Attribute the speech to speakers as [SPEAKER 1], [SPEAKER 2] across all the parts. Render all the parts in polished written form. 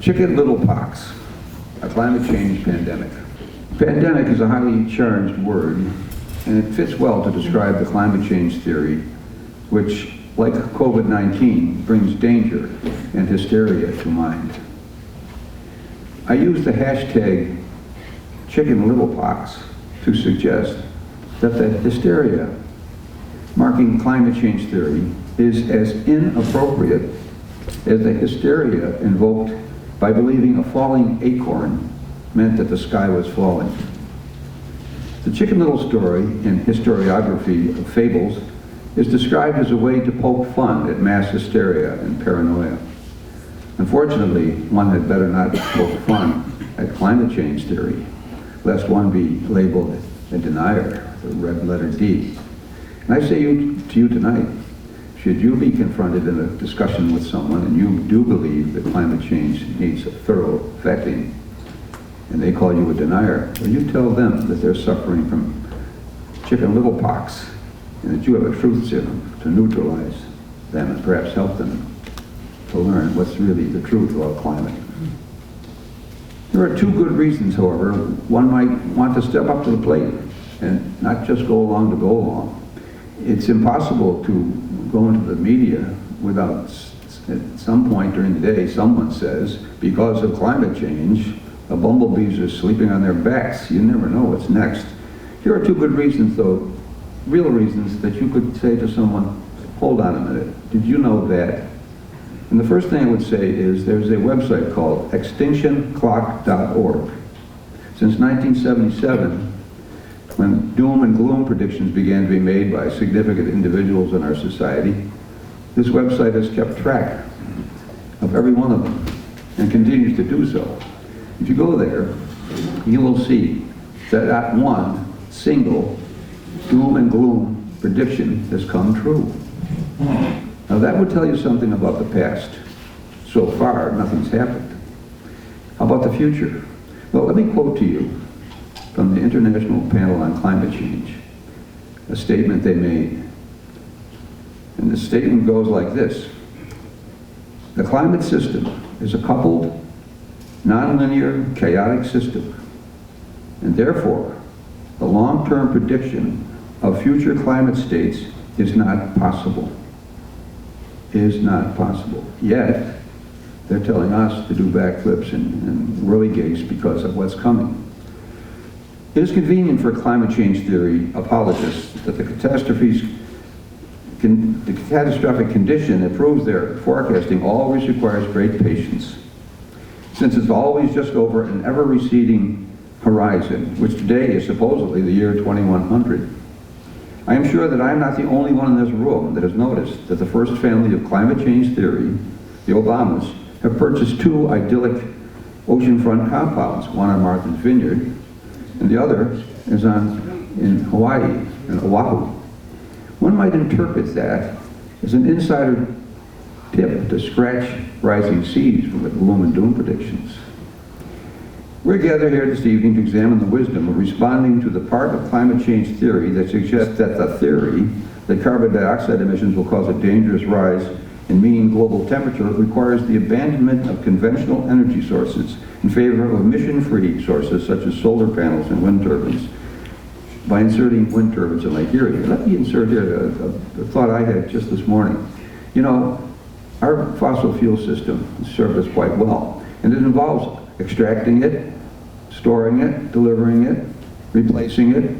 [SPEAKER 1] Chicken Little Pox, a climate change pandemic. Pandemic is a highly charged word, and it fits well to describe the climate change theory, which, like COVID-19, brings danger and hysteria to mind. I use the hashtag Chicken Little Pox to suggest that the hysteria marking climate change theory is as inappropriate as the hysteria invoked by believing a falling acorn meant that the sky was falling. The Chicken Little story in historiography of fables is described as a way to poke fun at mass hysteria and paranoia. Unfortunately, one had better not poke fun at climate change theory, lest one be labeled a denier, the red letter D. And I say to you tonight, should you be confronted in a discussion with someone and you do believe that climate change needs a thorough vetting, and they call you a denier, well, you tell them that they're suffering from Chicken Little Pox and that you have a truth serum to neutralize them and perhaps help them to learn what's really the truth about climate. There are two good reasons, however, one might want to step up to the plate and not just go along to go along. It's impossible to go into the media without, at some point during the day, someone says, because of climate change, the bumblebees are sleeping on their backs. You never know what's next. Here are two good reasons, though, real reasons, that you could say to someone, hold on a minute, did you know that? And the first thing I would say is there's a website called extinctionclock.org. Since 1977, when doom and gloom predictions began to be made by significant individuals in our society, this website has kept track of every one of them and continues to do so. If you go there, you will see that not one single doom and gloom prediction has come true. Now that would tell you something about the past. So far, nothing's happened. How about the future? Well, let me quote to you from the International Panel on Climate Change, a statement they made. And the statement goes like this: the climate system is a coupled, nonlinear, chaotic system, and therefore the long-term prediction of future climate states is not possible. Is not possible. Yet, they're telling us to do backflips and whirligigs because of what's coming. It is convenient for climate change theory apologists that the catastrophic condition that proves their forecasting always requires great patience, since it's always just over an ever-receding horizon, which today is supposedly the year 2100. I am sure that I am not the only one in this room that has noticed that the first family of climate change theory, the Obamas, have purchased two idyllic oceanfront compounds, one on Martha's Vineyard, and the other is in Hawaii, in Oahu. One might interpret that as an insider tip to scratch rising seas from the gloom and doom predictions. We're gathered here this evening to examine the wisdom of responding to the part of climate change theory that suggests that the theory that carbon dioxide emissions will cause a dangerous rise in mean global temperature requires the abandonment of conventional energy sources in favor of emission-free sources such as solar panels and wind turbines by inserting wind turbines in Lake Erie. Let me insert here a thought I had just this morning. You know, our fossil fuel system has served us quite well, and it involves extracting it, storing it, delivering it, replacing it.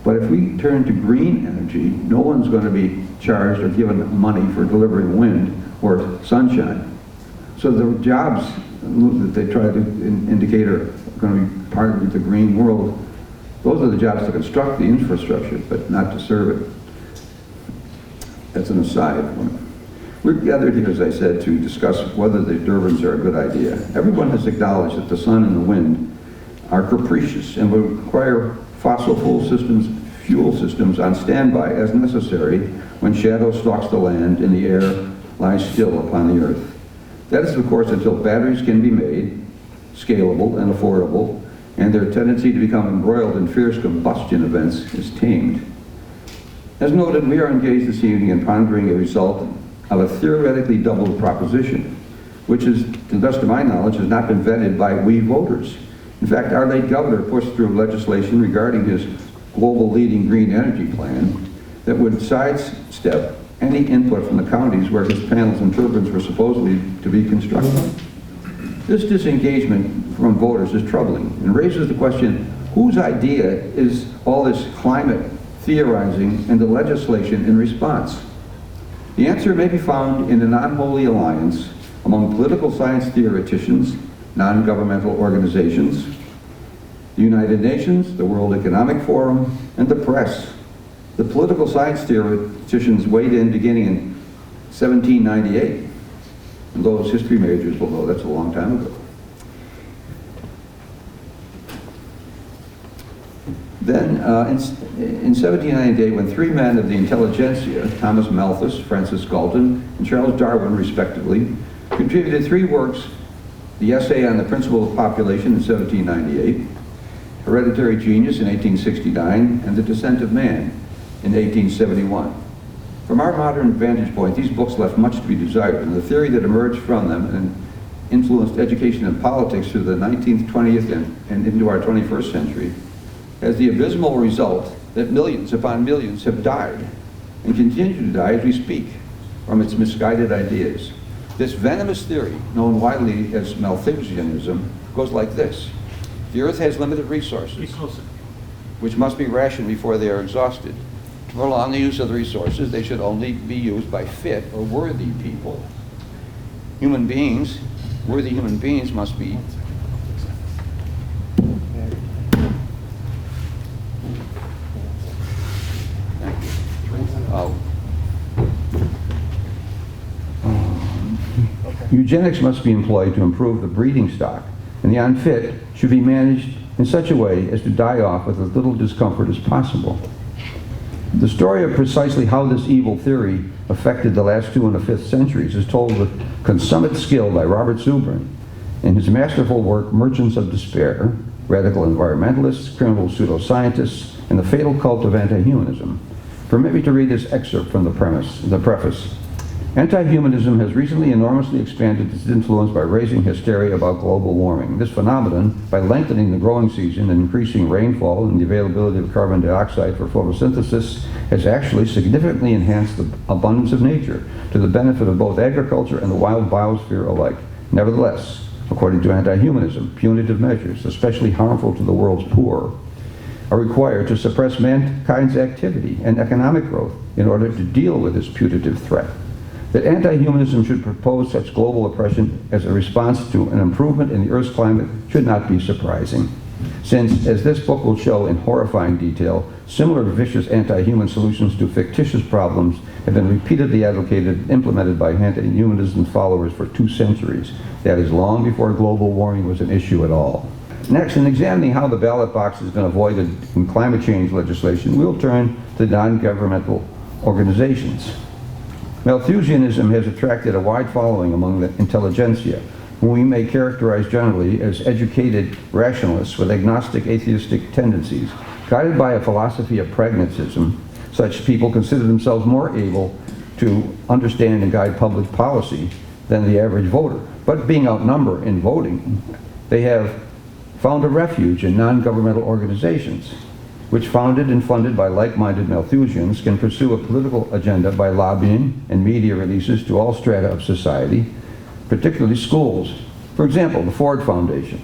[SPEAKER 1] But if we turn to green energy, no one's going to be charged or given money for delivering wind or sunshine. So the jobs that they try to indicate are going to be part of the green world, those are the jobs to construct the infrastructure, but not to serve it. That's an aside. We're gathered here, as I said, to discuss whether the turbines are a good idea. Everyone has acknowledged that the sun and the wind are capricious and will require fossil fuel systems on standby as necessary when shadow stalks the land and the air lies still upon the earth. That is, of course, until batteries can be made, scalable and affordable, and their tendency to become embroiled in fierce combustion events is tamed. As noted, we are engaged this evening in pondering a result of a theoretically doubled proposition. which is, to the best of my knowledge, has not been vetted by we voters. In fact, our late governor pushed through legislation regarding his global leading green energy plan that would sidestep any input from the counties where his panels and turbines were supposedly to be constructed. This disengagement from voters is troubling and raises the question, whose idea is all this climate theorizing and the legislation in response? The answer may be found in an unholy alliance among political science theoreticians, non-governmental organizations, the United Nations, the World Economic Forum, and the press. The political science theoreticians weighed in beginning in 1798. And those history majors will know that's a long time ago. Then, in 1798, when three men of the intelligentsia, Thomas Malthus, Francis Galton, and Charles Darwin, respectively, contributed three works: the essay on the principle of population in 1798, Hereditary Genius in 1869, and The Descent of Man in 1871. From our modern vantage point, these books left much to be desired, and the theory that emerged from them and influenced education and politics through the 19th, 20th, and into our 21st century has the abysmal result that millions upon millions have died and continue to die as we speak from its misguided ideas. This venomous theory, known widely as Malthusianism, goes like this. The earth has limited resources, which must be rationed before they are exhausted. To prolong the use of the resources, they should only be used by fit or worthy people. Human beings, worthy human beings must be Eugenics must be employed to improve the breeding stock, and the unfit should be managed in such a way as to die off with as little discomfort as possible. The story of precisely how this evil theory affected the last 2 and a 5th centuries is told with consummate skill by Robert Zubrin in his masterful work, Merchants of Despair, Radical Environmentalists, Criminal Pseudoscientists, and the Fatal Cult of Anti-Humanism. Permit me to read this excerpt from the preface. Anti-humanism has recently enormously expanded its influence by raising hysteria about global warming. This phenomenon, by lengthening the growing season and increasing rainfall and the availability of carbon dioxide for photosynthesis, has actually significantly enhanced the abundance of nature to the benefit of both agriculture and the wild biosphere alike. Nevertheless, according to anti-humanism, punitive measures, especially harmful to the world's poor, are required to suppress mankind's activity and economic growth in order to deal with this putative threat. That anti-humanism should propose such global oppression as a response to an improvement in the Earth's climate should not be surprising, since, as this book will show in horrifying detail, similar vicious anti-human solutions to fictitious problems have been repeatedly advocated and implemented by anti-humanism followers for 2 centuries. That is, long before global warming was an issue at all. Next, in examining how the ballot box has been avoided in climate change legislation, we'll turn to non-governmental organizations. Malthusianism has attracted a wide following among the intelligentsia, whom we may characterize generally as educated rationalists with agnostic atheistic tendencies. Guided by a philosophy of pragmatism, such people consider themselves more able to understand and guide public policy than the average voter. But being outnumbered in voting, they have found a refuge in non-governmental organizations, which, founded and funded by like-minded Malthusians, can pursue a political agenda by lobbying and media releases to all strata of society, particularly schools. For example, the Ford Foundation,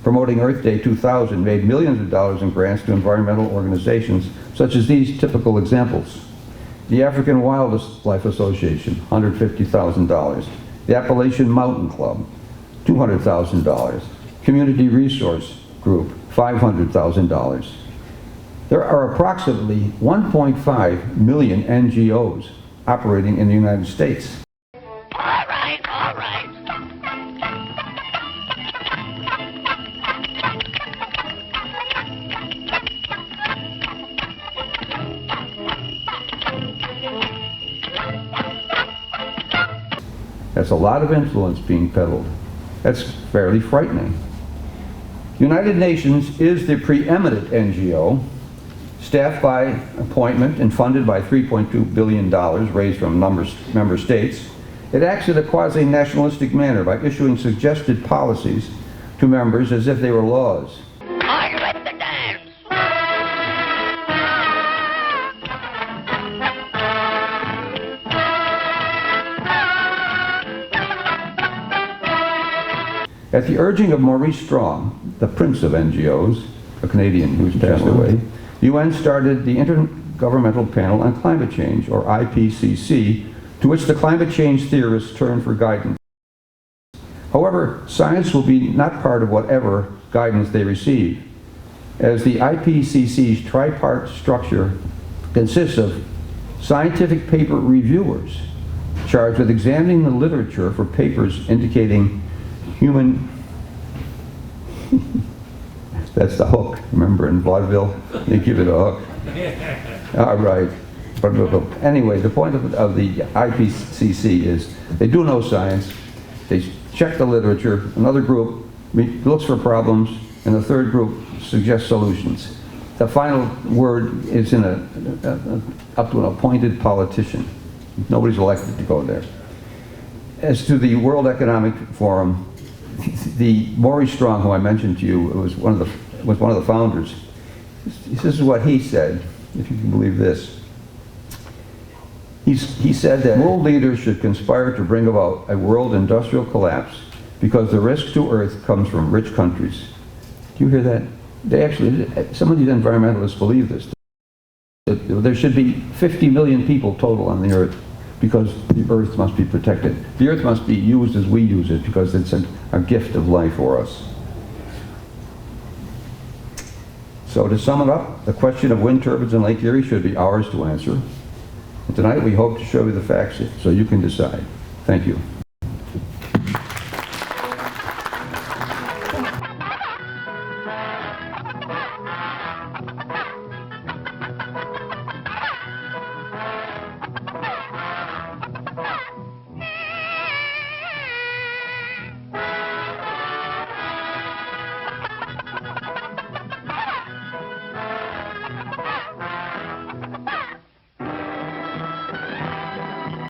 [SPEAKER 1] promoting Earth Day 2000, made millions of dollars in grants to environmental organizations, such as these typical examples. The African Wildlife Association, $150,000. The Appalachian Mountain Club, $200,000. Community Resource Group, $500,000. There are approximately 1.5 million NGOs operating in the United States.
[SPEAKER 2] All right, all right.
[SPEAKER 1] That's a lot of influence being peddled. That's fairly frightening. United Nations is the preeminent NGO, staffed by appointment and funded by $3.2 billion raised from member states, It acts in a quasi-nationalistic manner by issuing suggested policies to members as if they were laws.
[SPEAKER 2] I let the dance.
[SPEAKER 1] At the urging of Maurice Strong, the prince of NGOs, a Canadian who's passed away, the UN started the Intergovernmental Panel on Climate Change, or IPCC, to which the climate change theorists turn for guidance. However, science will be not part of whatever guidance they receive, as the IPCC's tripart structure consists of scientific paper reviewers charged with examining the literature for papers indicating human... That's the hook, remember, in vaudeville? They give it a hook. All right. Anyway, the point of the IPCC is they do no science, they check the literature, another group looks for problems, and the third group suggests solutions. The final word is in up to an appointed politician. Nobody's elected to go there. As to the World Economic Forum, the Maurice Strong, who I mentioned to you, was one of the founders. This is what he said, if you can believe this. He said that world leaders should conspire to bring about a world industrial collapse because the risk to Earth comes from rich countries. Do you hear that? They actually, some of these environmentalists believe this. There should be 50 million people total on the Earth because the Earth must be protected. The Earth must be used as we use it because it's a gift of life for us. So to sum it up, the question of wind turbines in Lake Erie should be ours to answer. And tonight we hope to show you the facts so you can decide. Thank you.